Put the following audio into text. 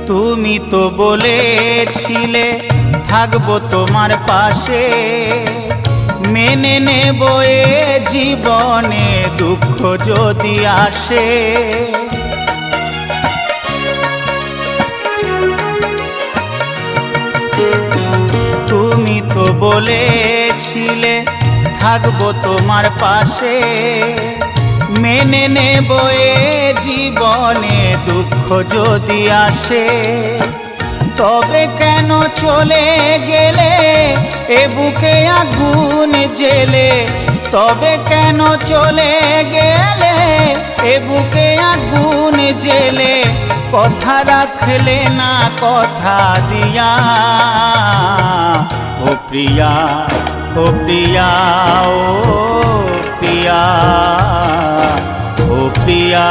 তুমি তো বলেছিলে থাকবো তোমার পাশে, মেনে নেব এ জীবনে দুঃখ যদি আসে। তুমি তো বলেছিলে থাকবো তোমার পাশে, মেনে নেব এ জীবনে দুঃখ যদি আসে। তবে কেন চলে গেলে এ বুকে আগুন জেলে, তবে কেন চলে গেলে এ বুকে আগুন জেলে, কথা রাখলে না কথা দিয়া। ও প্রিয়া, ও প্রিয়া, ও প্রিয়া, ও প্রিয়া।